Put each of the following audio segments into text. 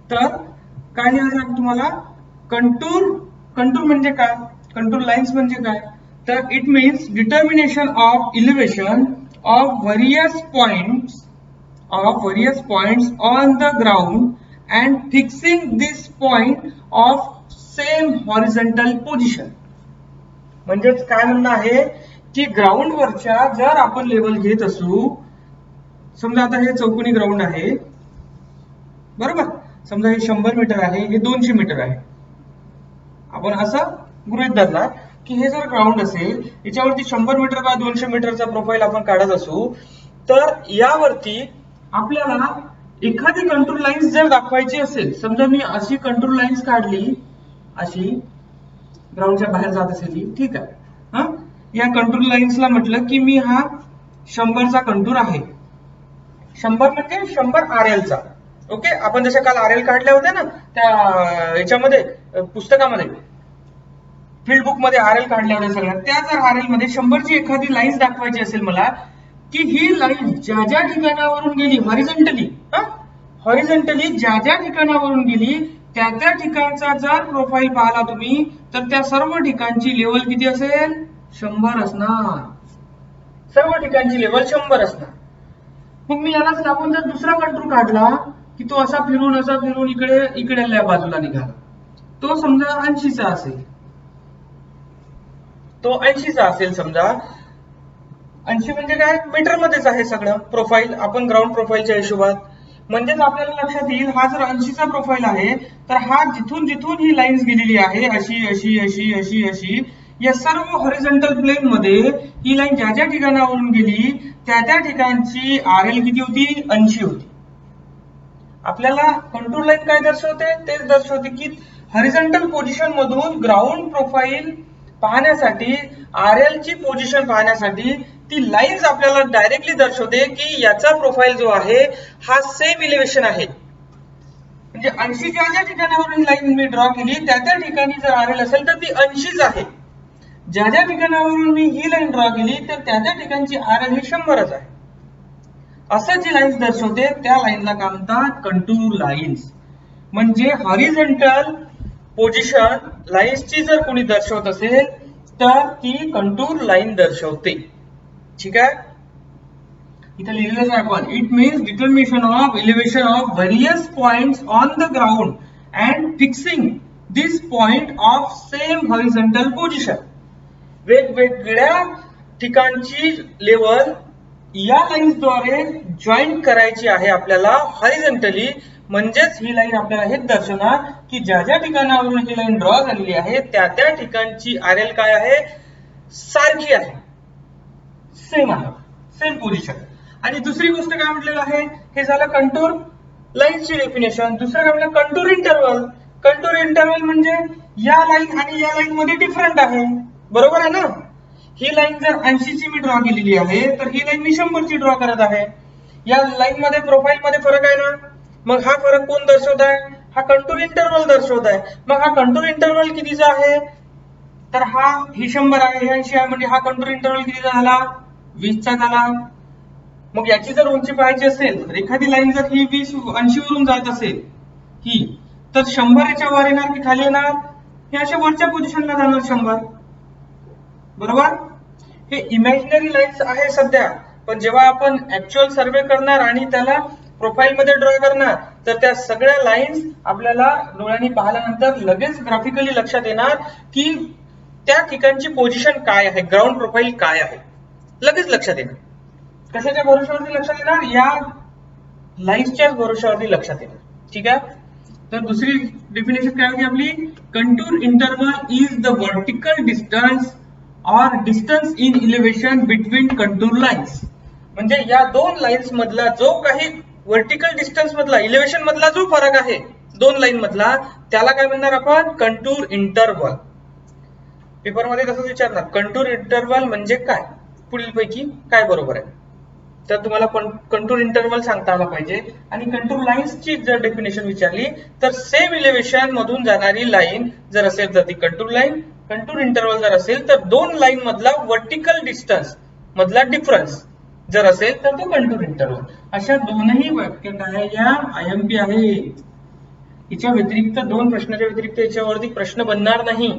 तर काय लिहायचं तुम्हाला, कंटूर कंटूर म्हणजे काय, कंटूर लाईन्स म्हणजे काय, तर it means determination of elevation of various points on the ground and fixing this point of same horizontal position. म्हणजेच काय म्हणणं आहे की ग्राउंड वरच्या जर आपण लेवल घेत असू, समजा आता हे चौकोनी ग्राउंड आहे बरोबर, समजा हे 100 मीटर आहे, हे 200 मीटर आहे, आपण असं गृहीत धरणार की हे जर ग्राउंड असेल याच्यावरती 100 मीटर बाय 200 मीटरचा प्रोफाईल आपण काढत असू, तर यावरती आपल्याला एखादी कंटूर लाईन्स जर दाखवायची असेल, समजा मी अशी कंटूर लाईन्स काढली, अशी ग्राउंडच्या बाहेर जात असेल, ठीक आहे, हा या कंटूर लाईन्सला म्हटलं की मी हा 100चा कंटूर आहे, 100 म्हणजे 100 RL चा, ओके, आपण जशा काल RL काढल्या होत्या ना त्या याच्यामध्ये पुस्तकामध्ये, फील्ड बुक मध्ये RL काढल्या होत्या सगळ्या, त्या जर RL मध्ये 100ची एखादी लाईन्स दाखवायची असेल मला, की ही लाईन ज्या ज्या ठिकाणावरून गेली हॉरिझॉन्टली ज्या ज्या ठिकाणावरून गेली त्या त्या ठिकाणचा जर प्रोफाईल पाहिला तुम्ही, तर त्या सर्व ठिकाणची लेवल किती असेल, 100 असणार, सर्व ठिकाणची लेवल 100 असणार. मग मी यालाच लागून जर दुसरा कंटूर काढला की तो असा फिरून इकडे बाजूला निघाला, तो समजा 80चा असेल, तो 80चा असेल, समजा 80 म्हणजे काय, मीटर मध्येच आहे सगळं प्रोफाईल, आपण ग्राउंड प्रोफाईलच्या हिशोबात, म्हणजेच आपल्याला लक्षात येईल हा जर 80चा प्रोफाईल आहे तर हा जिथून जिथून ही लाईन्स गेलेली आहे अशी अशी अशी अशी अशी या सर्व हॉरिझॉन्टल प्लेन मध्ये ही लाईन ज्या ज्या ठिकाणावरून गेली त्या त्या ठिकाणची RL किती होती, 80 होती. आपल्याला कंटूर लाईन काय दर्शवते, तेच दर्शवते की हॉरिझॉन्टल पोझिशन मधून ग्राउंड प्रोफाईल पाहण्यासाठी, RL ची पोझिशन पाहण्यासाठी ती लाईन्स आपल्याला डायरेक्टली दर्शवते की याचा प्रोफाईल जो आहे हा सेम इलिव्हेशन आहे. म्हणजे 80 ज्या ज्या ठिकाणावरून लाईन मी ड्रॉ केली त्या त्या ठिकाणी जर RL असेल तर ती 80च आहे, ज्या ज्या ठिकाणावरून मी ही लाईन ड्रॉ केली तर त्या त्या ठिकाणची RL ही 100च आहे. असं जी लाईन्स दर्शवते त्या लाईनला काय म्हणतात, कंटूर लाईन्स. म्हणजे हॉरिझॉन्टल पोझिशन लाईन्सची जर कोणी दर्शवत असेल तर ती कंटूर लाईन दर्शवते, ठीक आहे. इथे लिहिलेलं आहे आपण, it means determination of elevation of various points on the ground and fixing this point of same horizontal position. वेगवेगळ्या ठिकाणची लेवल या लाईन्सद्वारे जॉईन करायची आहे आपल्याला हॉरिझॉन्टली, म्हणजेच ही लाईन आपल्याला हे दर्शवणार की ज्या ज्या ठिकाणावरून ही लाईन ड्रॉ झालेली आहे त्या त्या ठिकाणची RL काय आहे, सारखी आहे, सेम आहे, सेम पोझिशन. आणि दुसरी गोष्ट काय म्हटलेलं आहे, हे झालं कंटूर लाईन्सची डेफिनेशन. दुसरं काय म्हटलं, कंटूर इंटरवल. कंटूर इंटरवल म्हणजे या लाईन आणि या लाईन मध्ये डिफरंट आहे, बरोबर आहे ना. ही लाईन जर 80ची मी ड्रॉ केलेली आहे तर ही लाईन मी 100ची ड्रॉ करत आहे, या लाईन मध्ये प्रोफाईल मध्ये फरक आहे ना, मग हा फरक कोण दर्शवत आहे, हा कंटूर इंटरवल दर्शवत आहे. मग हा कंटूर इंटरवल कितीचा आहे, तर हा ही 100 आहे, हे 80 आहे, म्हणजे हा कंटूर इंटरवल कितीचा झाला, 20चा झाला. मग याची जर उंची पाहायची असेल तर एखादी लाईन जर ही 20 80 वरून जात असेल ही, तर 100 याच्या वर येणार की खाली येणार, हे अशा वरच्या पोझिशनला जाणार 100, बरोबर. हे इमॅजिनरी लाईन्स आहे सध्या, पण जेव्हा आपण ऍक्च्युअल सर्वे करणार आणि त्याला प्रोफाईल मध्ये ड्रॉ करणार तर त्या सगळ्या लाईन्स आपल्याला डोळ्यांनी पाहिल्यानंतर लगेच ग्राफिकली लक्षात येणार की त्या ठिकाणची पोझिशन काय आहे, ग्राउंड प्रोफाईल काय आहे, लगेच लक्षात येणार. कशाच्या भरोशावरती लक्षात येणार, या लाईन्सच्या भरोशावरती लक्षात येणार, ठीक आहे. तर दुसरी डेफिनेशन काय होती आपली, contour interval is the vertical distance or distance in elevation between contour lines. म्हणजे या दोन लाईन्स मधला जो काही वर्टिकल डिस्टन्स मधला, इलिव्हेशन मधला जो फरक आहे दोन लाईन मधला, त्याला काय म्हणणार आपण, कंटूर इंटरवल. पेपर मध्ये तसंच विचारणार, कंटूर इंटरवल म्हणजे काय, पुढील पैकी काय बरोबर आहे, तर तुम्हाला कंटूर इंटरवल सांगता आला पाहिजे. आणि कंटूर लाईन्सची जर डेफिनेशन विचारली तर सेम इलिव्हेशन मधून जाणारी लाईन जर असेल तर ती कंटूर लाईन, कंटूर इंटरवल जर असेल तर दोन लाईन मधला वर्टिकल डिस्टन्स मधला डिफरन्स जर असेल तर तो कंटूर इंटरवल. अशा दोनही व्याख्या काय या IMP आहे. याच्या व्यतिरिक्त 2 प्रश्नाच्या व्यतिरिक्त याच्यावरती प्रश्न बनणार नाही.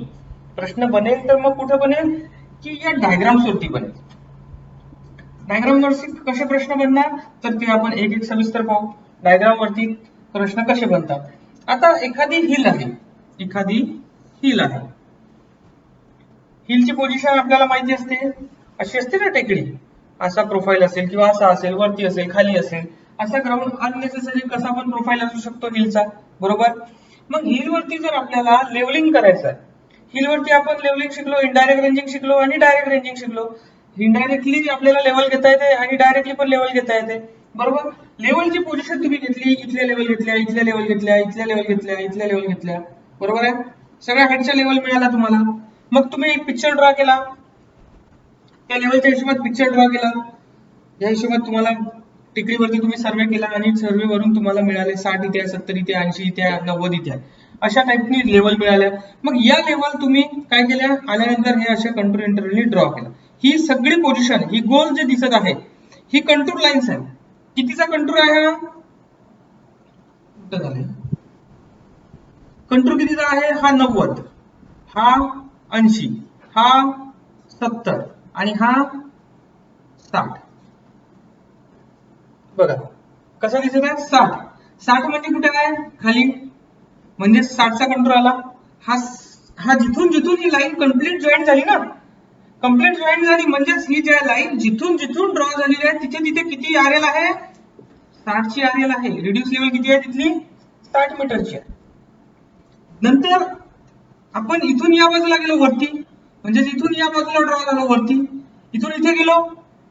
प्रश्न बनेल तर मग कुठे बनेल की या डायग्राम्स वरती बनेल. डायग्राम वरती कसे प्रश्न बनणार तर ते आपण एक एक सविस्तर पाहू. डायग्राम वरती प्रश्न कसे बनतात. आता एखादी हिल आहे, एखादी हिल आहे. हिलची पोझिशन आपल्याला माहिती असते, अशी असते ना टेकडी, असा प्रोफाईल असेल किंवा असा असेल, वरती असेल, खाली असेल, असा ग्राउंड अननेसेसरी कसा पण प्रोफाईल असू शकतो हिलचा, बरोबर. मग हिल वरती जर आपल्याला लेवलिंग करायचं आहे, हिल वरती आपण लेवलिंग शिकलो, इनडायरेक्ट रेंजिंग शिकलो आणि डायरेक्ट रेंजिंग शिकलो. इनडायरेक्टली आपल्याला लेवल घेता येते आणि डायरेक्टली पण लेवल घेता येते, बरोबर. लेवलची पोझिशन तुम्ही घेतली, इथल्या लेवल घेतल्या, इथल्या लेवल घेतल्या, इथल्या लेवल घेतल्या, इथल्या लेवल घेतल्या, बरोबर आहे. सगळ्या हाईटच्या लेवल मिळाला तुम्हाला. मग तुम्ही एक पिक्चर ड्रॉ केला, त्या लेवलच्या हिशोबात पिक्चर ड्रॉ केला, या हिशोबात तुम्हाला टेकडीवरती तुम्ही सर्वे केला आणि सर्वे वरून तुम्हाला मिळाले 60 इथे, 70 इथे, 80 इथे, 90 इथे, अशा टाइपनी लेवल मिळाल्या. मग या लेवल तुम्ही काय केल्या, आल्यानंतर हे अशा कंटूर इंटरव्हलनी ड्रॉ केला. ही सगळी पोझिशन, ही गोल जे दिसत आहे ही कंटूर लाईन्स आहे. कितीचा कंटूर आहे हा, कंटूर कितीचा आहे हा 90, हा 80, हा 70 आणि हा 60. बघा कसा दिसत आहे 60. 60 म्हणजे कुठे आहे खाली, म्हणजे 60 चा कंटूर आला. हा जिथून जिथून ही लाईन कंप्लीट जॉईन झाली ना, कंप्लीट जॉईन झाली म्हणजेच ही ज्या लाईन जिथून जिथून ड्रॉ झालेली आहे तिथे तिथे किती आरएल आहे, 60 ची आरएल आहे. रिड्यूस लेवल किती आहे तिथली, 60 मीटरची आहे. नंतर आपण इथून या बाजूला गेलो वरती, म्हणजे इथून या बाजूला ड्रॉ झालो वरती, इथून इथे गेलो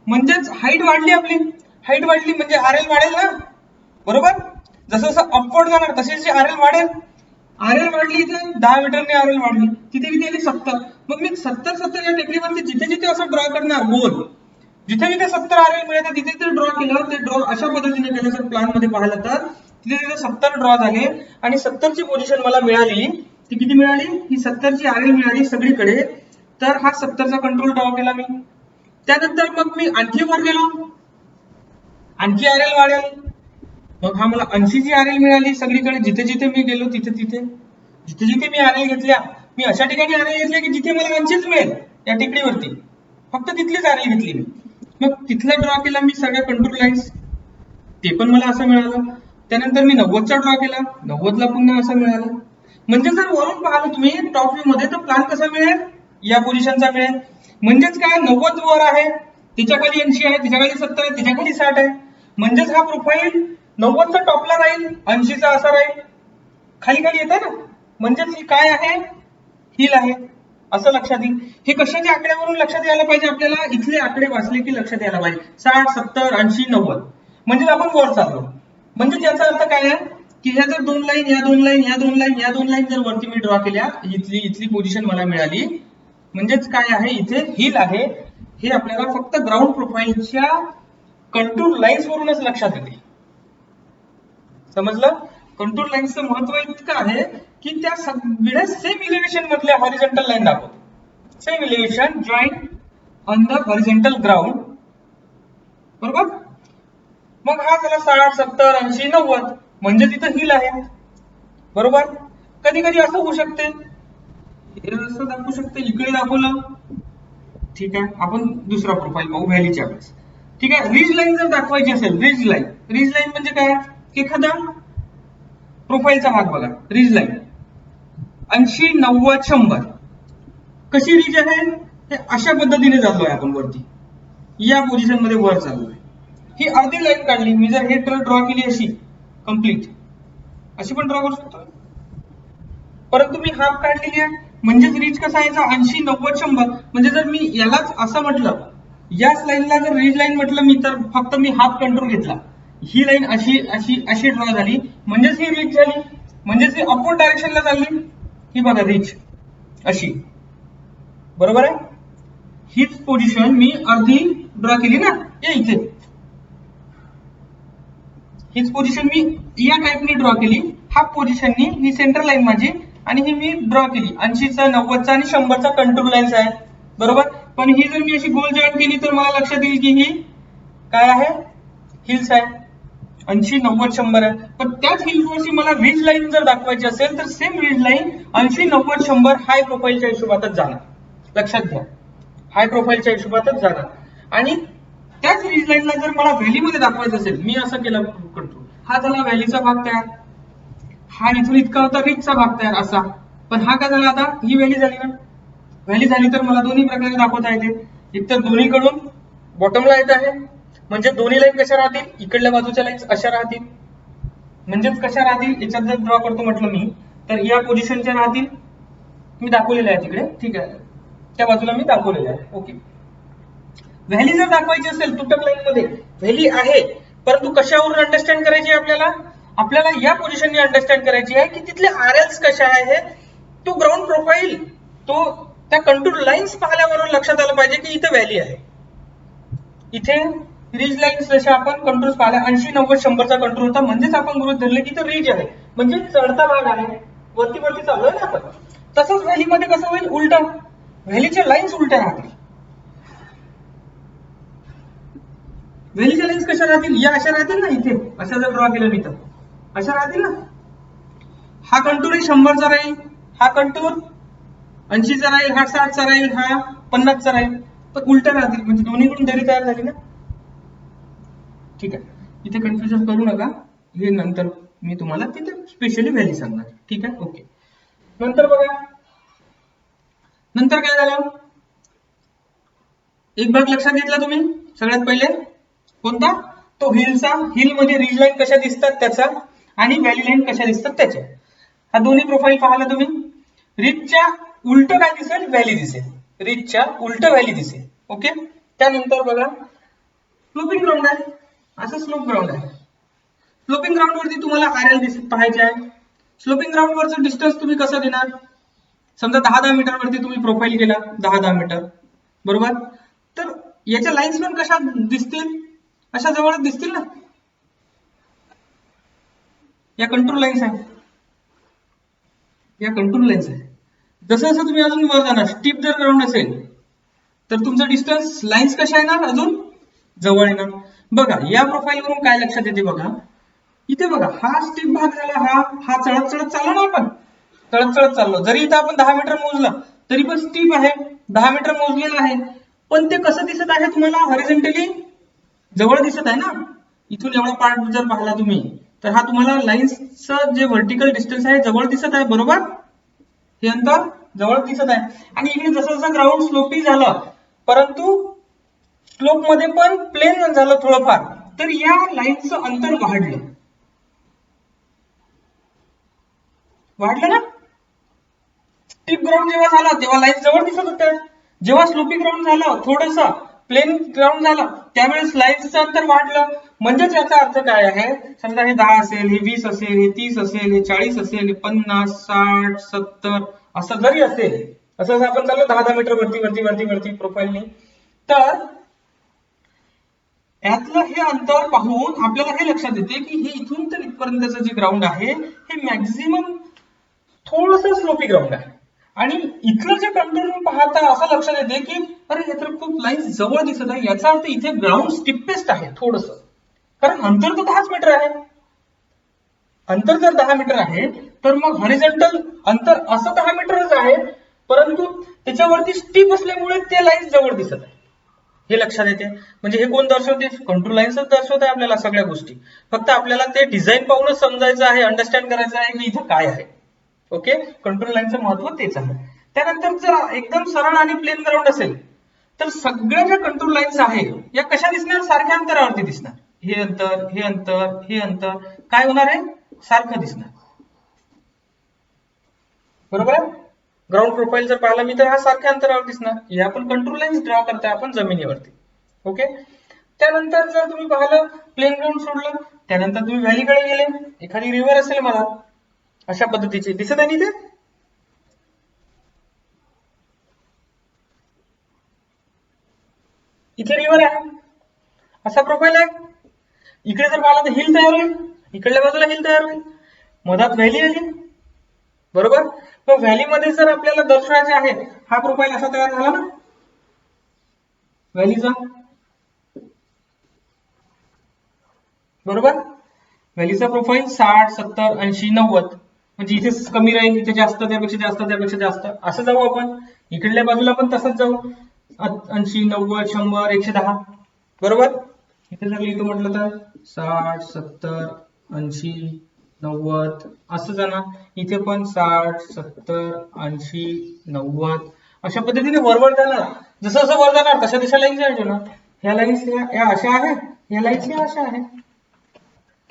म्हणजेच हाईट वाढली आपली. हाईट वाढली म्हणजे आरएल वाढेल ना, बरोबर. जसं जसं अपवर्ड जाणार तशी जशी आरएल वाढेल. आरएल वाढली इथे 10 मीटरने आरएल वाढली, तिथे किती आली 70. मग मी 70 या टेकडीवरती जिथे जिथे असं ड्रॉ करणार गोल, जिथे जिथे 70 आरएल मिळाले तिथे तिथे ड्रॉ केलं. ते ड्रॉ अशा पद्धतीने केलं जर प्लॅन मध्ये पाहिलं तर तिथे तिथे 70 ड्रॉ झाले आणि 70 ची पोझिशन मला मिळाली. ती किती मिळाली, ही 70 ची आरएल मिळाली सगळीकडे. तर हा 70 चा कंट्रोल ड्रॉ केला मी. त्यानंतर मग मी आणखी वर गेलो, आणखी आरएल वाढेल. मग हा मला 80 ची आरएल मिळाली सगळीकडे. जिथे जिथे मी गेलो तिथे तिथे जिथे जिथे मी आरएल घेतल्या, मी अशा ठिकाणी आरएल घेतल्या की जिथे मला 80च मिळेल या टेकडीवरती, फक्त तिथलीच आरएल घेतली मी. मग तिथला ड्रॉ केला मी सगळ्या कंटूर लाईन्स, ते पण मला असं मिळालं. त्यानंतर मी 90 चा ड्रॉ केला, 90 ला पुन्हा असं मिळालं. म्हणजे जर वरून पाहिलं तुम्ही टॉप व्ह्यू मध्ये तर प्लॅन कसा मिळेल, या पोझिशनचा मिळेल. म्हणजेच काय 90 वर आहे, तिच्या खाली 80 आहे, तिच्या खाली 70 आहे, तिच्या खाली 60 आहे. म्हणजेच हा प्रोफाईल 90 चा टॉपला राहील, 80 चा असा राहील, खाली खाली येत ना. म्हणजेच ही काय आहे, हिल आहे, असं लक्षात येईल. हे कशाच्या आकड्यावरून लक्षात यायला पाहिजे आपल्याला, इथले आकडे वाचले की लक्षात यायला पाहिजे. 60, 70, 80, 90 म्हणजे आपण वर चाललो. म्हणजे याचा अर्थ काय आहे की ह्या जर 2 लाईन, या 2 लाईन, या 2 लाईन, या 2 लाईन जर वरती मी ड्रॉ केल्या, इथली पोझिशन मला मिळाली. म्हणजेच काय आहे, इथे हिल आहे. हे आपल्याला फक्त ग्राउंड प्रोफाईलच्या कंटूर लाईन्स वरूनच लक्षात येते. समजलं. कंटूर लाईन्सचं महत्व इतकं आहे की त्या सगळ्या सेम इलिव्हेशन मधल्या हॉरिझॉन्टल लाईन दाखवतो. Same elevation join on the horizontal ground, बरोबर. मग हा झाला 60, 70, 80, 90 म्हणजे तिथं हिल आहे, बरोबर. कधी कधी असं होऊ शकते, असं दाखवू शकते, इकडे दाखवलं, ठीक आहे. आपण दुसरा प्रोफाईल पाहू व्हॅलीच्या वेळेस, ठीक आहे. रिज लाईन जर दाखवायची असेल, रिज लाईन म्हणजे काय, एखादा प्रोफाईलचा भाग बघा, रिज लाईन 80, 90, 100 कशी रिज आहे, हे अशा पद्धतीने चाललोय आपण वरती, या पोझिशन मध्ये वर चाललोय. ही अर्धी लाईन काढली मी, जर हे ड्रॉ केली अशी कंप्लीट, अशी पण ड्रॉ करू शकतो. परंतु मी हाफ काढलेली आहे, म्हणजेच रिच कसा यायचा 80, 90, 100. म्हणजे जर मी यालाच असं म्हटलं, याच लाईनला जर रिच लाईन म्हटलं मी, तर फक्त मी हाफ कंट्रोल घेतला, ही लाईन अशी अशी अशी ड्रॉ झाली, म्हणजेच ही रिच झाली, म्हणजेच ही अपवर्ड डायरेक्शनला चालली. ही बघा रिच अशी, बरोबर आहे. हीच पोझिशन मी अर्धी ड्रॉ केली ना, या इथे हीच पोझिशन मी या टाइपनी ड्रॉ केली, हाफ पोझिशननी. ही सेंटर लाईन माझी आणि ही मी ड्रॉ केली 80चा, 90चा आणि 100चा कंटूर लाईन्स आहे, बरोबर. पण ही जर मी अशी गोल जॉईन केली तर मला लक्षात येईल की ही काय आहे, हिल्स आहे. 80, 90, 100 आहे. पण त्याच हिल्सवरची मला रिज लाईन जर दाखवायची असेल तर सेम रिज लाईन 80, 90, 100 हाय प्रोफाईलच्या हिशोबातच जाणार. लक्षात घ्या, हाय प्रोफाईलच्या हिशोबातच जाणार. आणि त्याच रिज लाईनला जर मला व्हॅलीमध्ये दाखवायचं असेल, मी असं केलं कंट्रोल, हा झाला व्हॅलीचा भाग तयार, हा इथून इतका होता रिजचा भाग तयार असा. पण हा काय झाला, आता ही व्हॅली झाली ना, व्हॅली झाली तर मला दोन्ही प्रकारे दाखवता येते. एकतर दोन्हीकडून बॉटमला येत आहे, म्हणजे दोन्ही लाईन कशा राहतील, इकडल्या बाजूच्या लाईन्स अशा राहतील. म्हणजेच कशा राहतील, याच्यात जर ड्रॉ करतो म्हटलं मी, तर या पोझिशनच्या राहतील, मी दाखवलेलं आहे तिकडे, ठीक आहे, त्या बाजूला मी दाखवलेलं आहे. ओके, व्हॅली जर दाखवायची असेल तुटक लाईन मध्ये, व्हॅली आहे, परंतु कशावरून अंडरस्टँड करायची आपल्याला, आपल्याला या पोझिशनने अंडरस्टँड करायची आहे की तिथले आरएल्स कशा आहे. तो ग्राउंड प्रोफाईल, तो त्या कंटूर लाईन्स पाहिल्यावरून लक्षात आलं पाहिजे की इथे व्हॅली आहे. इथे रिज लाईन्स जशा आपण कंट्रोल्स पाहिल्या, 80, 90, 100चा कंट्रोल होता, म्हणजेच आपण गृहीत धरले की इथे रिज आहे, म्हणजे चढता भाग आहे, वरती वरती चाललोय ना आपण. तसंच व्हॅलीमध्ये कसं होईल, उलट, व्हॅलीच्या लाईन्स उलट्या राहतील. व्हॅलीच्या लाईन्स कशा राहतील, या अशा राहतील ना, इथे अशा जर ड्रॉ केलं मी तर अशा राहतील ना. हा कंटूर 100चा राहील, हा कंटूर 80चा राहील, हा 60चा राहील, हा 50चा राहील, तर उलट्या राहतील, म्हणजे दोन्हीकडून दरी तयार झाली ना. ठीक आहे, इथे कन्फ्युजन करू नका, हे नंतर मी तुम्हाला तिथे स्पेशली व्हॅली सांगणार. ठीक आहे, ओके. नंतर बघा, नंतर काय झालं, एक भाग लक्षात घेतला तुम्ही सगळ्यात पहिले, कोणता, तो हिलचा. हिल मध्ये रिज लाईन कशा दिसतात त्याचा, आणि व्हॅली लाईन कशा दिसतात त्याच्या. हा दोन्ही प्रोफाईल पाहिला तुम्ही. रिजच्या उलट काय दिसेल, व्हॅली दिसेल, रिजच्या उलट व्हॅली दिसेल. ओके, त्यानंतर बघा, स्लोपिंग ग्राउंड आहे, असं स्लोप ग्राउंड आहे. स्लोपिंग ग्राउंड वरती तुम्हाला आरएल दिसत पाहायचे आहे. स्लोपिंग ग्राउंड वरचं डिस्टन्स तुम्ही कसं देणार, समजा 10-10 मीटर वरती तुम्ही प्रोफाईल केला, 10-10 मीटर, बरोबर, तर याच्या लाईन्स पण कशा दिसतील, अशा जवळ दिसतील ना. या कंट्रोल लाईन्स आहे, या कंट्रोल लाईन्स आहे. जसं जसं तुम्ही अजून वर जाणार, स्टीप जर ग्राउंड असेल तर तुमचं डिस्टन्स, लाईन्स कशा येणार, अजून जवळ येणार. बघा या प्रोफाईल वरून काय लक्षात येते, बघा इथे बघा, हा स्टीप भाग झाला, हा चढत चढत चाललो ना आपण, चढत चढत चाललो, जरी इथं आपण 10 मीटर मोजलं तरी पण स्टीप आहे, 10 मीटर मोजलेलं आहे, पण ते कसं दिसत आहे तुम्हाला, हॉरिझॉन्टली जवळ दिसत आहे ना. इथून एवढा पार्ट जर पाहिला तुम्ही, तर हा तुम्हाला लाईन्सचं जे व्हर्टिकल डिस्टन्स आहे जवळ दिसत आहे, बरोबर, हे अंतर जवळ दिसत आहे. आणि इकडे जसं जसं ग्राउंड स्लोपी झालं, परंतु स्लोप मध्ये पण प्लेन झालं थोडंफार, तर या लाईनचं अंतर वाढलं, वाढलं ना. स्टीप ग्राउंड जेव्हा झाला तेव्हा लाईन जवळ दिसत होत्या, जेव्हा स्लोपी ग्राउंड झालं, थोडस प्लेन ग्राउंड झालं, त्यावेळेस लाईन्सचं अंतर वाढलं. म्हणजेच याचा अर्थ काय आहे, समजा हे 10 असेल, हे 20 असेल, हे 30 असेल, हे 40 असेल, हे 50, 60, 70 असं जरी असेल, असं आपण चाललो 10-10 मीटर वरती वरती वरती वरती प्रोफाईलने, तर यातलं हे अंतर पाहून आपल्याला हे लक्षात येते की हे इथून तर इथपर्यंतचं जे ग्राउंड आहे हे मॅक्झिमम थोडस स्लोपी ग्राउंड आहे. आणि इथलं जे कंट्रोल पाहता असं लक्षात येते की अरे हे तर खूप लाईन जवळ दिसत आहे, याचा अर्थ इथे ग्राउंड स्टिपेस्ट आहे थोडस, कारण अंतर तर 10 मीटर आहे. अंतर जर 10 मीटर आहे तर मग हॉरिझॉन्टल अंतर असं 10 मीटरच आहे, परंतु त्याच्यावरती स्टीप असल्यामुळे ते लाईन जवळ दिसत आहे, हे लक्षात येते. म्हणजे हे कोण दर्शवते, कंट्रोल लाईन्सच दर्शवत आहे आपल्याला सगळ्या गोष्टी. फक्त आपल्याला ते डिझाईन पाहूनच समजायचं आहे, अंडरस्टँड करायचं आहे की इथं काय आहे. ओके, कंट्रोल लाईनचं महत्व तेच आहे. त्यानंतर जर एकदम सरळ आणि प्लेन ग्राउंड असेल तर सगळ्या ज्या कंट्रोल लाईन्स आहे या कशा दिसणार, सारख्या अंतरावरती दिसणार. हे अंतर, हे अंतर, हे अंतर काय होणार आहे, सारखं दिसणार, बरोबर आहे. ग्राउंड प्रोफाईल जर पाहिला मी तर हा सारख्या अंतरावर दिसणार, हे आपण कंट्रोल लाईन्स ड्रॉ करताय आपण जमिनीवरती. ओके, त्यानंतर जर तुम्ही पाहिलं प्लेन ग्राउंड सोडलं, त्यानंतर तुम्ही व्हॅलीकडे गेले, एखादी रिव्हर असेल मला अशा पद्धतीची दिसत आहे ना, इथे रिव्हर आहे, असा प्रोफाईल आहे. इकडे जर पाहिलं तर हिल तयार होईल, इकडल्या बाजूला हिल तयार होईल, मधात व्हॅली आली, बरोबर. मग व्हॅली मध्ये जर आपल्याला दर्शवायचे आहे, हा प्रोफाईल असा तयार झाला ना व्हॅलीचा, बरोबर. व्हॅलीचा प्रोफाईल 60, 70, 80, 90. म्हणजे इथे कमी राहील, इथे जास्त, त्यापेक्षा जास्त, त्यापेक्षा जास्त, असं जाऊ आपण. इकडल्या बाजूला पण तसंच जाऊ, 80, 90, 100, 110. बरोबर. इथे जर लिहितो म्हटलं तर 60, 70, 80, 90 असं जाणार. इथे पण 60, 70, 80, 90 अशा पद्धतीने वरवर जाणार. जसं जसं वर जाणार तशा तशा लाईन्स जायचे ना. ह्या लाईन्स या अशा आहेत, ह्या लाईन्स या अशा आहेत.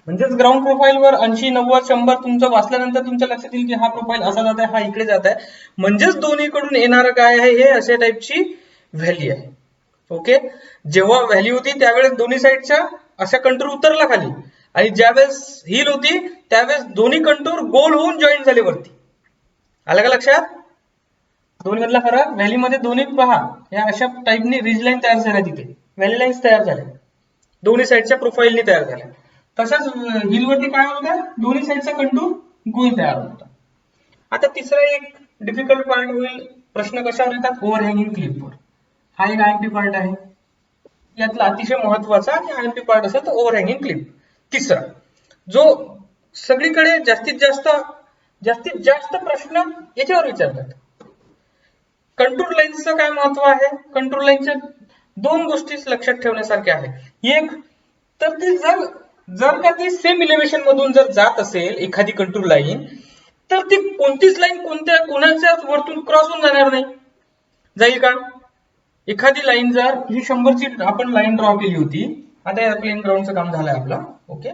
म्हणजेच ग्राउंड प्रोफाईल वर 80, 90, 100 तुमचं वाचल्यानंतर तुमच्या लक्षात येईल की हा प्रोफाईल असा जात आहे, हा इकडे जात आहे. म्हणजेच दोन्हीकडून येणारं काय आहे, हे अशा टाईपची व्हॅली आहे. ओके. जेव्हा व्हॅली होती त्यावेळेस दोन्ही साईडच्या अशा कंटूर उतरला खाली, आणि ज्यावेळेस हिल होती त्यावेळेस दोन्ही कंटूर गोल होऊन जॉईन झाले वरती. आलं का लक्षात? दोन्ही मधला फरक. व्हॅलीमध्ये दोन्ही पहा या अशा टाईपनी रिज लाईन तयार झाल्या, तिथे व्हॅली लाईन्स तयार झाल्या, दोन्ही साईडच्या प्रोफाईलनी तयार झाल्या. तसंच हिल वरती काय होतं, दोन्ही साईडचा कंटूर गोल तयार होता. आता तिसरा एक डिफिकल्ट पार्ट होईल. प्रश्न कशावर येतात, ओव्हरहँगिंग क्लिपवर. हा एक आयएमपी पार्ट आहे, यातला अतिशय महत्वाचा आणि आयएमपी पार्ट असेल तर ओव्हरहँगिंग क्लिप. तिसरा जो सगळीकडे जास्तीत जास्त प्रश्न याच्यावर विचारतात, कंटूर लाईन्सचं काय महत्व आहे. कंटूर लाईनच्या दोन गोष्टी लक्षात ठेवण्यासारख्या आहेत. एक तर ती जर का ती सेम इलेव्हेशन मधून जर जात असेल एखादी कंटूर लाईन, तर ती कोणतीच लाईन कोणाच्याच वरतून क्रॉस होऊन जाणार नाही. जाईल का? एखादी लाईन जर ही 100ची आपण लाईन ड्रॉ केली होती, आता या प्लेन ग्राउंडचं काम झालंय आपलं. ओके.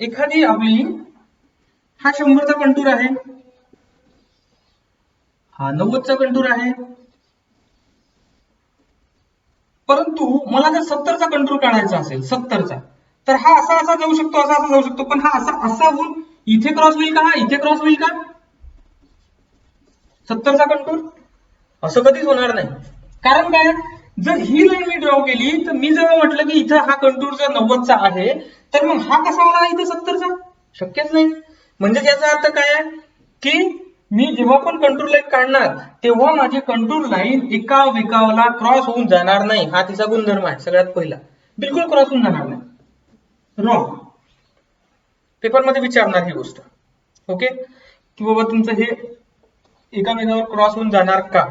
एखादी आपली हा 100चा कंटूर आहे, हा 90चा कंटूर आहे, परंतु मला जर 70चा कंटूर काढायचा असेल, 70चा, तर हा असा असा जाऊ शकतो, असा असा जाऊ शकतो, पण हा असा होऊन इथे क्रॉस होईल का, हा इथे क्रॉस होईल का 70चा कंटूर? असं कधीच होणार नाही. कारण काय, जर ही लाईन मी ड्रॉ केली तर मी जर म्हटलं की इथं हा कंटूर जर 90चा आहे, तर मग हा कसा आला इथे 70चा? शक्यच नाही. म्हणजे याचा अर्थ काय आहे की मी जेव्हा पण कंटूर लाईन काढणार तेव्हा माझी कंटूर लाईन एका वेकाला क्रॉस होऊन जाणार नाही. हा तिचा गुणधर्म आहे सगळ्यात पहिला, बिलकुल क्रॉस होऊन जाणार नाही. रॉंग. पेपरमध्ये विचारणार ही गोष्ट. ओके. की बाबा तुमचं हे एकामेकावर क्रॉस होऊन जाणार का.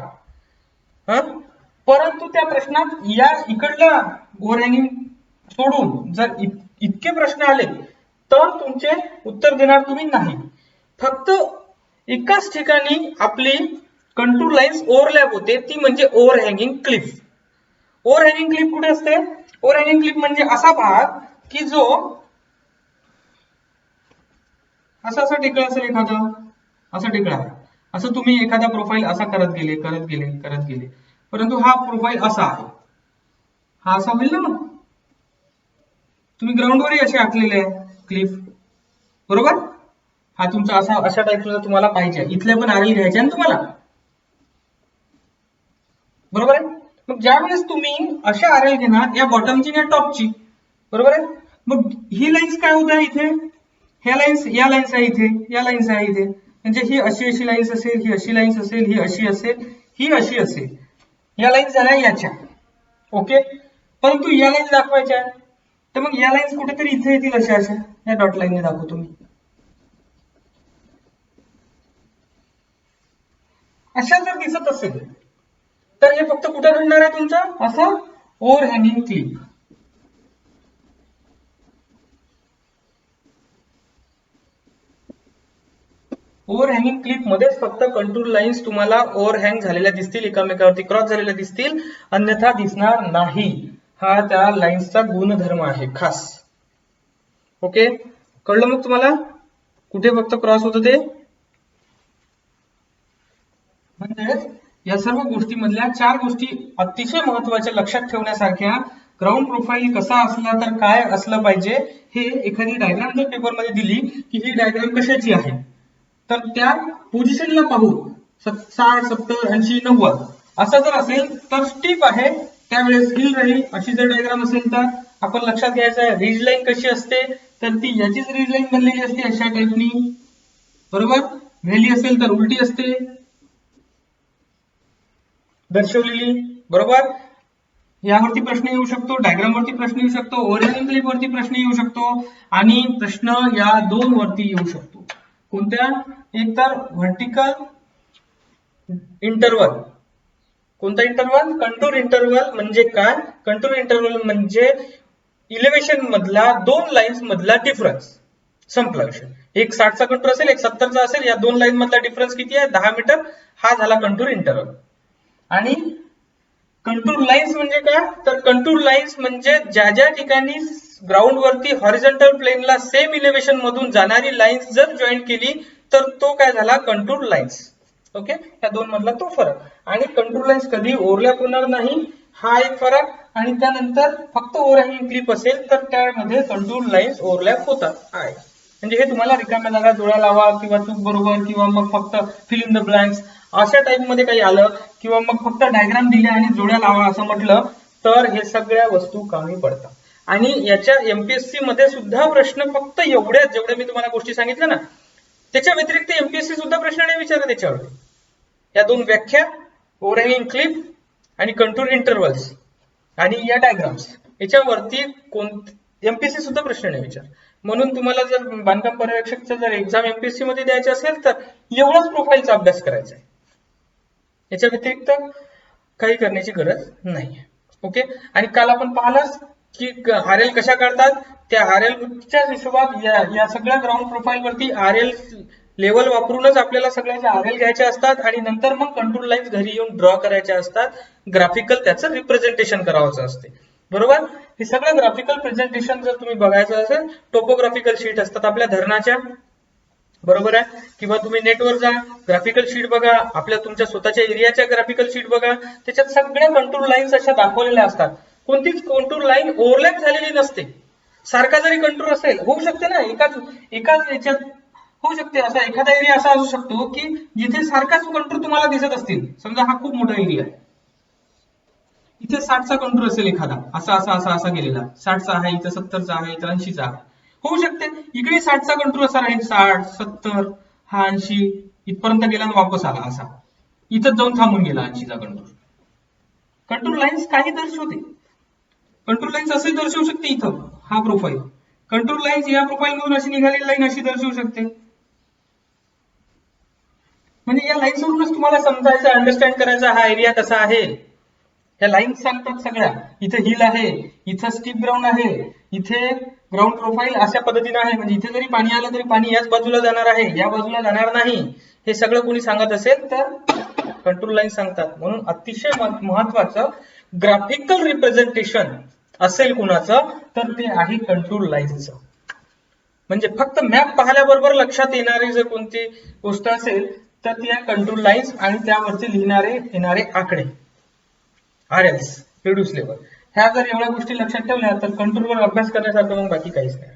परंतु त्या प्रश्नात या इकडला ओव्हरहँगिंग सोडून जर इतके प्रश्न आले तर तुमचे उत्तर देणार तुम्ही नाही. फक्त एकाच ठिकाणी आपली कंटूर लाईन्स ओव्हरलॅप होते, ती म्हणजे ओव्हरहँगिंग क्लिप. ओव्हरहँगिंग क्लिप कुठे असते? ओव्हरहँगिंग क्लिप म्हणजे असा भाग की जो असा टेकळा असेल, एखादा असा टेकळा आहे, असं तुम्ही एखादा प्रोफाईल असा करत गेले, परंतु हा प्रोफाईल असा आहे, हा असा होईल ना. मग तुम्ही ग्राउंडवरही असे आखलेले आहे क्लिप, बरोबर. हा तुमचा अशा टाईपचा तुम्हाला पाहिजे, इथले पण आरएल घ्यायचे ना तुम्हाला, बरोबर आहे. मग ज्या वेळेस तुम्ही अशा आरएल घेणार, या बॉटमची या टॉपची, बरोबर आहे. मग ही लाईन्स काय होत आहे इथे, ह्या लाईन्स, या लाईन्स आहे इथे, या लाईन्स आहे इथे, म्हणजे ही अशी लाईन्स असेल, ही अशी लाईन्स असेल, ही अशी असेल, ही अशी असेल, या लाईन्स झाल्या याच्या. ओके. परंतु या लाईन्स दाखवायच्या आहे, तर मग या लाईन्स कुठेतरी इथे येतील, अशा या डॉट लाईनने दाखवतो मी. अशा जर दिसत असेल तर हे फक्त कुठे घडणार आहे तुमचं, असं ओव्हरहँगिंग क्लिप. ओव्हरहँगिंग क्लिप मध्ये फक्त कंटूर लाईन्स तुम्हाला ओव्हरहँग झालेल्या दिसतील, एकामेकावरती क्रॉस झालेल्या दिसतील, अन्यथा दिसणार नाही. हा त्या लाईन्सचा गुणधर्म आहे खास. ओके. कळलं मग तुम्हाला कुठे फक्त क्रॉस होतं ते. म्हणजे या सर्व गोष्टीमधल्या 4 गोष्टी अतिशय महत्वाच्या लक्षात ठेवण्यासारख्या. ग्राउंड प्रोफाईल कसा असला तर काय असलं पाहिजे, हे एखादी डायग्राम जर पेपरमध्ये दिली की ही डायग्राम कशाची आहे, तर त्या पोझिशनला पाहू 60, 70, 80, 90 असं जर असेल तर स्टीप आहे, त्यावेळेस हिल राहील. अशी जर डायग्राम असेल तर आपण लक्षात घ्यायचं आहे रिज लाईन कशी असते, तर ती याचीच रिज लाईन बनलेली असते अशा टाईपनी, बरोबर. व्हॅली असेल तर उलटी असते दर्शवलेली, बरोबर. यावरती प्रश्न येऊ शकतो, डायग्राम वरती प्रश्न येऊ शकतो, ओव्हरहँगिंग क्लिप वरती प्रश्न येऊ शकतो आणि प्रश्न या दोन वरती येऊ शकतो. कोणत्या? एक तर व्हर्टिकल इंटरवल. कोणता इंटरवल? कंटूर इंटरवल म्हणजे काय? कंटूर इंटरवल म्हणजे इलेव्हेशन मधला दोन लाईन्स मधला डिफरन्स. संपला विषय. एक 60 चा कंटूर असेल, एक 70 चा असेल, या दोन लाईन मधला डिफरन्स किती आहे? 10 मीटर. हा झाला कंटूर इंटरवल. आणि कंटूर लाईन्स म्हणजे काय? तर कंटूर लाईन्स म्हणजे ज्या ज्या ठिकाणी ग्राउंड वरती हॉरिझॉन्टल प्लेनला सेम इलेव्हेशन मधून जाणारी लाईन्स जर जॉईन केली तर तो काय झाला? Contour lines. ओके, या दोन मधला तो फरक. आणि कंटूर लाईन्स कधी ओव्हरलॅप होणार नाही, हा एक फरक. आणि त्यानंतर फक्त ओव्हरहँगिंग क्लिप असेल तर त्यामध्ये कंटूर लाईन्स ओव्हरलॅप होतात. आहे म्हणजे हे तुम्हाला रिकाम्या जागा जोड्या लावा किंवा चूक बरोबर किंवा मग फक्त फिल इन द ब्लँक्स अशा टाइप मध्ये काही आलं किंवा मग फक्त डायग्राम दिले आणि जोड्या लावा असं म्हटलं तर हे सगळ्या वस्तू कमी पडतात. आणि याच्या एमपीएससी मध्ये सुद्धा प्रश्न फक्त एवढ्याच जेवढ्या मी तुम्हाला गोष्टी सांगितल्या ना, त्याच्या व्यतिरिक्त एमपीएससी सुद्धा प्रश्न नाही विचारत त्याच्यावर. या दोन व्याख्या, ओव्हरहँगिंग क्लिप आणि कंटूर इंटरवल्स आणि या डायग्राम्स, याच्यावरती एमपीएससी सुद्धा प्रश्न नाही विचार. म्हणून तुम्हाला जर बांधकाम पर्यवेक्षकचा जर एक्झाम एमपीएससी मध्ये द्यायचे असेल तर एवढाच प्रोफाईलचा अभ्यास करायचा आहे. याच्या व्यतिरिक्त काही करण्याची गरज नाही. ओके, आणि काल आपण पाहिलंच की आरएल कशा काढतात. त्या आरएलच्या हिशोबात या सगळ्या ग्राउंड प्रोफाईल वरती आरएल लेवल वापरूनच आपल्याला सगळ्याचे आरएल घ्यायचे असतात आणि नंतर मग कंटूर लाईन्स घरी येऊन ड्रॉ करायच्या असतात. ग्राफिकल त्याचं रिप्रेझेंटेशन करायचं असते. बरोबर. हे सगळं ग्राफिकल प्रेझेंटेशन जर तुम्ही बघायचं असेल, टोपोग्राफिकल शीट असतात आपल्या धरणाच्या, बरोबर आहे, किंवा तुम्ही नेटवर जा, ग्राफिकल शीट बघा, आपल्या तुमच्या स्वतःच्या एरियाच्या ग्राफिकल शीट बघा, त्याच्यात सगळ्या कंटूर लाईन्स अशा दाखवलेल्या असतात. कोणतीच कंटूर लाईन ओव्हरलॅप झालेली नसते. सारखा जरी कंटूर असेल, होऊ शकते ना एकाच याच्यात होऊ शकते, असा एखादा एरिया असा असू शकतो की जिथे सारखाच कंटूर तुम्हाला दिसत असतील. समजा हा खूप मोठा एरिया आहे, इथे 60चा कंटूर असेल एखादा, असा असा असा असा गेलेला, 60चा आहे, इथं 70चा आहे, इथं 80चा आहे. होऊ शकते इकडे 60चा कंटूर असा राहील, 60 70 हा 80 इथपर्यंत गेला आणि वापस आला, असा इथं जाऊन थांबून गेला 80चा कंटूर. कंटूर लाईन्स काही दर्शवते. कंटूर लाईन्स असे दर्शवू शकते, इथं हा प्रोफाईल कंटूर लाईन्स या प्रोफाईल मधून अशी निघालेली लाईन अशी दर्शवू शकते. म्हणजे या लाईन्स वरूनच तुम्हाला समजायचं, अंडरस्टँड करायचा हा एरिया कसा आहे. ह्या लाईन्स सांगतात सगळ्या. इथे हिल आहे, इथं स्टीप ग्राउंड आहे, इथे ग्राउंड प्रोफाईल अशा पद्धतीने आहे, म्हणजे इथे जरी पाणी आलं तरी पाणी याच बाजूला जाणार आहे, या बाजूला जाणार नाही. हे सगळं कोणी सांगत असेल तर कंटूर लाईन सांगतात. म्हणून अतिशय महत्वाचं ग्राफिकल रिप्रेझेंटेशन असेल कुणाचं तर ते आहे कंटूर लाईन्सचं. म्हणजे फक्त मॅप पाहिल्याबरोबर लक्षात येणारी जर कोणती गोष्ट असेल तर ती आहे कंटूर लाईन्स आणि त्यावरती येणारे आकडे, आरएल्स, रिड्यूस लेवल. ह्या जर एवढ्या गोष्टी लक्षात ठेवल्या तर कंटूरवर अभ्यास करण्यासारखं मग बाकी काहीच नाही.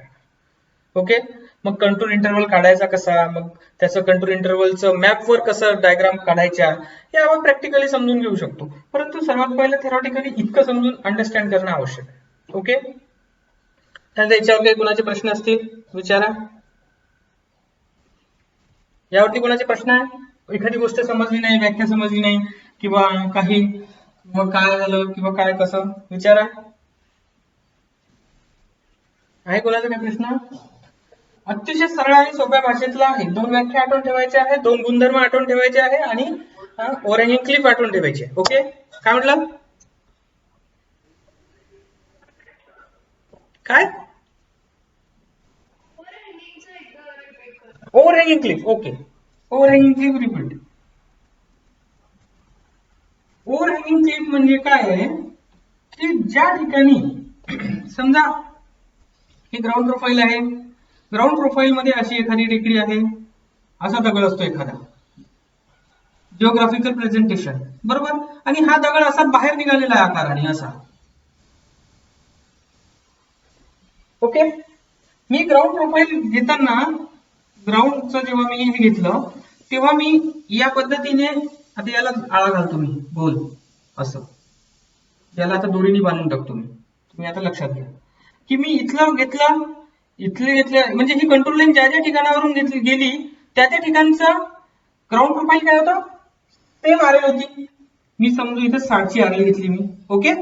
ओके, मग कंटूर इंटरवल काढायचा कसा, मग त्याचं कंटूर इंटरवलचं मॅपवर कसं डायग्राम काढायच्या, हे आपण प्रॅक्टिकली समजून घेऊ शकतो. परंतु सर्वात पहिले थेरॉटिकली इतकं समजून अंडरस्टँड करणं आवश्यक आहे. ओके, त्यानंतर याच्यावर काही कुणाचे प्रश्न असतील विचारा. यावरती कोणाचे प्रश्न आहे? एखादी गोष्ट समजली नाही, व्याख्या समजली नाही किंवा काही, मग काय झालं किंवा काय कसं, विचारा. आहे कोणाचा काही प्रश्न? अतिशय सरळ आणि सोप्या भाषेतला आहे. दोन व्याख्या आठवून ठेवायच्या आहे, दोन गुणधर्म आठवून ठेवायचे आहे आणि ओव्हरहँगिंग क्लिप आठवून ठेवायची. ओके, काय म्हटलं? काय? Overhanging clip. Okay, overhanging clip repeat. Overhanging clip म्हणजे काय आहे की ज्या ठिकाणी समजा ही ग्राउंड प्रोफाईल आहे, ग्राउंड प्रोफाईल मध्ये अशी एखादी टेकडी आहे, असा दगड असतो एखादा, जिओग्राफिकल प्रेझेंटेशन, बरोबर. आणि हा दगड असा बाहेर निघालेला आहे आकाराने असा. ओके, मी ग्राउंड प्रोफाईल घेताना, ग्राउंडचं जेव्हा मी हे घेतलं तेव्हा मी या पद्धतीने, आता याला आळा घालतो मी गोल असं, याला आता दोरीने बांधून टाकतो मी. तुम्ही आता लक्षात घ्या की मी इथलं घेतलं, इथले म्हणजे ही कंट्रोल लाईन ज्या ज्या ठिकाणावरून गेली त्या त्या ठिकाणचा ग्राउंड प्रोफाईल काय होता, सेम आरएल होती. मी समजू इथे 60ची आरएल घेतली मी. ओके,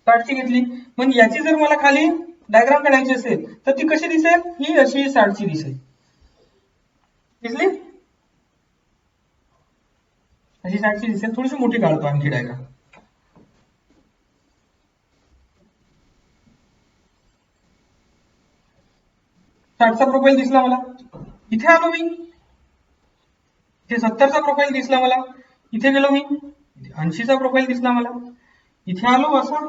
60ची घेतली. मग याची जर मला खाली डायग्राम काढायची असेल तर ती कशी दिसेल, ही अशी 60ची दिसेल. दिसली, अशी 60ची दिसेल. थोडीशी मोठी काढतो आणखी डायग्राम. चा प्रोफाईल दिसला मला. इथे आलो मी, इथे 70चा प्रोफाईल दिसला मला. इथे गेलो मी, 80चा प्रोफाईल दिसला मला. इथे आलो असा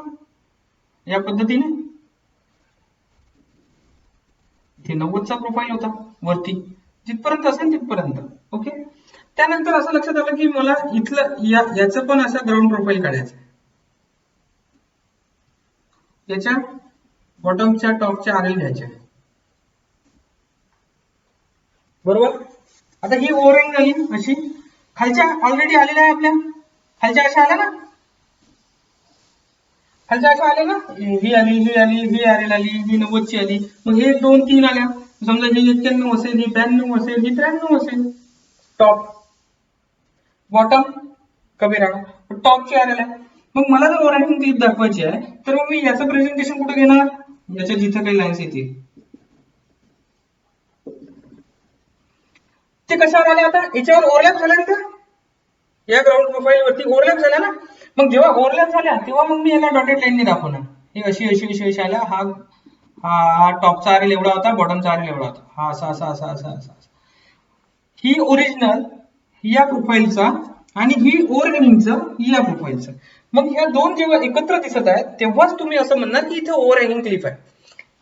या पद्धतीने, इथे 90चा प्रोफाईल होता वरती, जिथपर्यंत असेल तिथपर्यंत. ओके. त्यानंतर असं लक्षात आलं की मला इथलं याचं पण असं ग्राउंड प्रोफाईल काढायचं. याच्या बॉटमच्या टॉपच्या आरएल घ्यायच्या, बरोबर. आता ही ओव्हरहँग झाली अशी. खालच्या ऑलरेडी आलेल्या आहे आपल्या, खालच्या अशा आल्या ना, खालच्या अशा आल्या ना, ही आली, ही आली, ही आरएल आली, ही 90ची आली. मग हे 2 3 आल्या. समजा ही 91 असेल, ही 92 असेल, ही 93 असेल. टॉप बॉटम कमी राहणार, टॉपची आरएल आहे. मग मला जर ओव्हरहँगिंग क्लिप दाखवायची आहे तर मग मी याचं प्रेझेंटेशन कुठे घेणार, याच्या जिथं काही लाईन्स येतील ते कशावर आले. आता याच्यावर ओव्हरलॅप झाला ना, या ग्राउंड प्रोफाईल वरती ओव्हरलॅप झाला ना. मग जेव्हा ओव्हरलॅप झाल्या तेव्हा मग मी याला डॉटेड लाईनने दाखवणार. ही अशी अशी अशी अशी आल्या. हा टॉपचा आरएल एवढा होता, बॉटमचा आरएल एवढा होता, हा असा असा असा असा असा. ही ओरिजिनल या प्रोफाईलचा आणि ही ओव्हरहँगिंगचं या प्रोफाईलचं. मग ह्या दोन जेव्हा एकत्र दिसत आहेत तेव्हाच तुम्ही असं म्हणणार की इथे ओव्हरहँगिंग क्लिप आहे.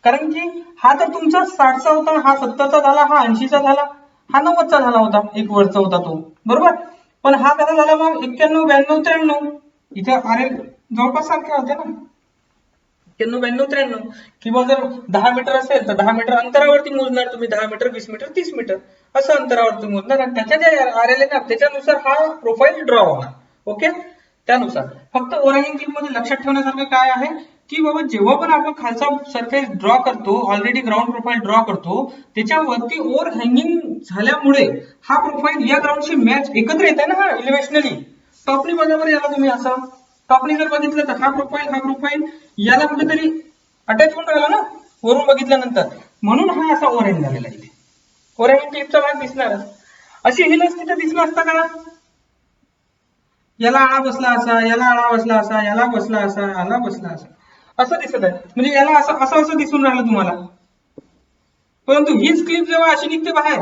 कारण की हा तर तुमचा 60चा होता, हा 70चा झाला, हा 80चा झाला, हा 90चा झाला होता, एक वरचा होता तो, बरोबर. पण हा कसा झाला मग 91 92 93. इथे आरएल जवळपास सारखे होते ना, 91 92 93. किंवा जर 10 मीटर असेल तर 10 मीटर अंतरावरती मोजणार तुम्ही, 10 मीटर 20 मीटर 30 मीटर असं अंतरावरती मोजणार. आणि त्याच्या जे आरएल आहे ना त्याच्यानुसार हा प्रोफाईल ड्रॉ होणार. ओके. त्यानुसार फक्त ओव्हरहँगिंग क्लिप मध्ये लक्षात ठेवण्यासारखं काय आहे की बाबा जेव्हा पण आपण खालचा सरफेस ड्रॉ करतो, ऑलरेडी ग्राउंड प्रोफाईल ड्रॉ करतो, त्याच्यावरती ओव्हरहँगिंग झाल्यामुळे हा प्रोफाईल या ग्राउंडशी मॅच एकत्र येत आहे ना. हा इलिव्हेशनली टॉपनी बघा याला तुम्ही असा टॉपनी जर बघितलं तर हा प्रोफाईल याला कुठेतरी अटॅच होऊन राहिला ना वरून बघितल्यानंतर, म्हणून हा असा ओव्हरहँग झालेला आहे. ओव्हरहँगिंग क्लिपचा भाग दिसणारच. अशी हिलच तिथे दिसला असता का, याला आळा बसला असा, याला आळा बसला असा, याला बसला असा, याला बसला असा, असं दिसत आहे. म्हणजे याला असं असं असं दिसून राहिलं तुम्हाला. परंतु हीच क्लिप जेव्हा अशी निघते बाहेर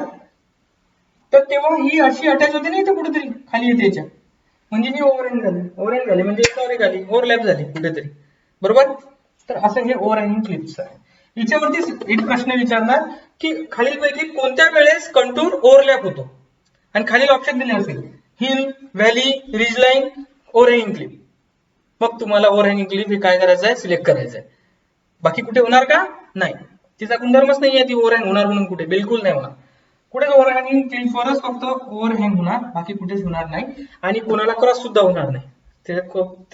तर तेव्हा ही अशी अटॅच होते ना इथे कुठेतरी खाली येते याच्या, म्हणजे ही ओव्हरहँग झाली. ओव्हरहँग झाली म्हणजे याच्यावर आली, ओव्हरलॅप झाली कुठेतरी, बरोबर. तर असं हे ओव्हरहँगिंग क्लिप्स आहे. याच्यावरती एक प्रश्न विचारणार की खालीलपैकी कोणत्या वेळेस कंटूर ओव्हरलॅप होतो, आणि खालील ऑप्शन दिले असेल hill, valley, ridge line, overhanging clip. मग तुम्हाला ओव्हरहँगिंग क्लिप हे काय करायचं आहे, सिलेक्ट करायचं आहे. बाकी कुठे होणार का, नाही. तिचा गुणधर्मच नाही आहे ती ओव्हरहँग होणार म्हणून, कुठे बिलकुल नाही होणार. कुठेच ओव्हरहँगिंग क्लिपवरच फक्त ओव्हरहँग होणार, बाकी कुठेच होणार नाही. आणि कोणाला क्रॉस सुद्धा होणार नाही.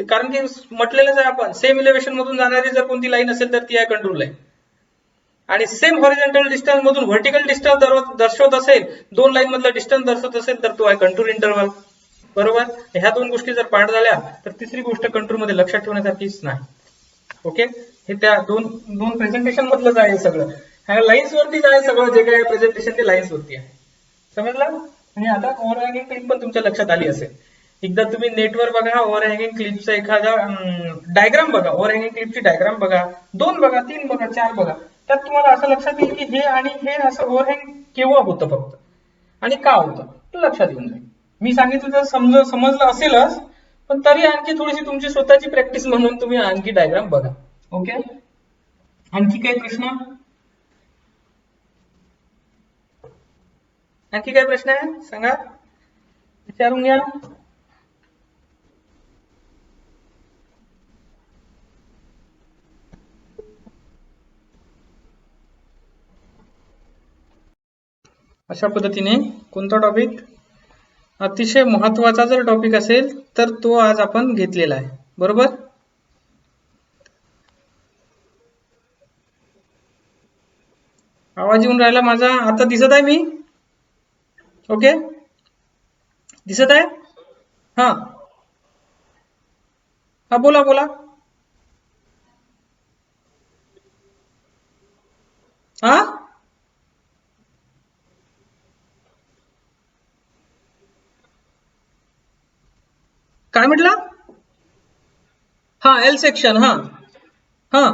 कारण की म्हटलेलंच आहे आपण, सेम इलेव्हेशन मधून जाणारी जर कोणती लाईन असेल तर ती आहे कंट्रोल लाईन. आणि सेम हॉरिझॉन्टल डिस्टन्स मधून व्हर्टिकल डिस्टन्स दर्शवत असेल, दोन लाईन मधला डिस्टन्स दर्शवत असेल तर तो आहे कंटूर इंटरवल, बरोबर. ह्या दोन गोष्टी जर पाठ झाल्या तर तिसरी गोष्ट कंटूर मध्ये लक्षात ठेवण्यासारखीच नाही. ओके. हे त्या दोन प्रेझेंटेशन मधलंच आहे सगळं. ह्या लाईन्स वरतीच आहे सगळं, जे काय प्रेझेंटेशन ते लाईन्स वरती आहे, समजलं. आणि आता ओव्हरहँगिंग क्लिप पण तुमच्या लक्षात आली असेल. एकदा तुम्ही नेटवर बघा ओव्हरहँगिंग क्लिपचा एखादा डायग्राम बघा, ओव्हरहँगिंग क्लिपची डायग्राम बघा, 2 बघा, 3 बघा, 4 बघा. त्यात तुम्हाला असं लक्षात येईल की हे आणि हे असं ओव्हरहँग केव्हा होतं फक्त आणि का होतं लक्षात येऊन जाईल. मी सांगितलं तर समजलं असेलच, पण तरी आणखी थोडीशी तुमची स्वतःची प्रॅक्टिस म्हणून तुम्ही आणखी डायग्राम बघा. ओके. आणखी काही प्रश्न, आणखी काय प्रश्न आहे सांगा, विचारून घ्या. अशा पद्धतीने कोणता टॉपिक अतिशय महत्वाचा जर टॉपिक असेल तर तो आज आपण घेतलेला आहे, बरोबर. आवाज येऊन राहिला माझा, आता दिसत आहे मी, ओके दिसत आहे. हा हा बोला बोला. हा काय म्हटलं? हा एल सेक्शन, हा हा